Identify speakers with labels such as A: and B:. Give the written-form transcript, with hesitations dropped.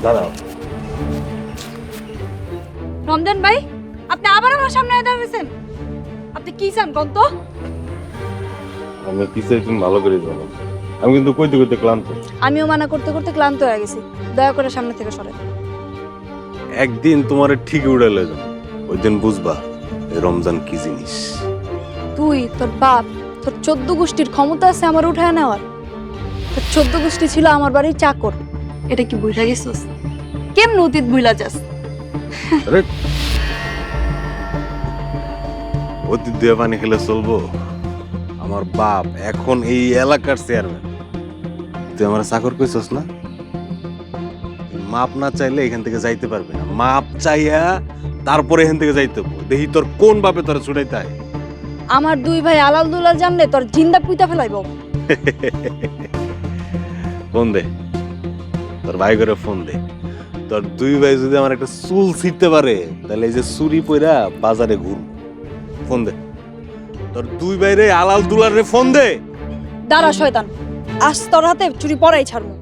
A: দাঁড়াও।
B: রমজান ভাই, আপনি আবার আমার সামনে দাঁড়িয়েছেন। আপনি কি চান কোন তো?
A: আমি পিছে তুমি ভালো করে জানো। আমি কিন্তু কইতে কইতে ক্লান্ত।
B: আমিও মানা করতে করতে ক্লান্ত হয়ে গেছি। দয়া করে সামনে থেকে সরেন।
A: একদিন তোমারে ঠিক উড়ালে যাবো, ওই দিন বুঝবা এই রমজান কি জিনিস।
B: তুই, তোর বাপ, তোর 14 গোষ্ঠীর ক্ষমতা আছে আমার উঠায় নেওয়ার। তোর 14 গোষ্ঠী ছিল আমার বাড়ির চাকর। এটা কি বুঝা গেছিস? কেমন অতীত ভুলা যাস?
A: আরে অতীত দিয়ে পানি খেলে চলবো? আমার বাপ এখন এই এলাকার চেয়ারম্যান। তুই আমার চাকর কইছস না? মাপ না চাইলে এখান থেকে যাইতে পারবে না। মাপ চাইয়া তারপরে এখান থেকে যাইতে হবে। দেখি তোর কোন বাপে তোর ছুটাইতে হয়।
B: আমার দুই ভাই আলাল দুলাল জানলে তোর জিন্দা পুইতা ফেলাইব।
A: ফোন দে, তোর ভাই করে ফোন দে। তোর দুই ভাই যদি আমার একটা চুল ছিঁড়তে পারে তাহলে এই যে চুরি পইরা বাজারে ঘুর। ফোন দে, তোর দুই ভাই রে আলাল দুলার রে ফোন দে।
B: দাঁড়া শয়তান, আজ তোর হাতে চুরি পড়াই ছাড়বো।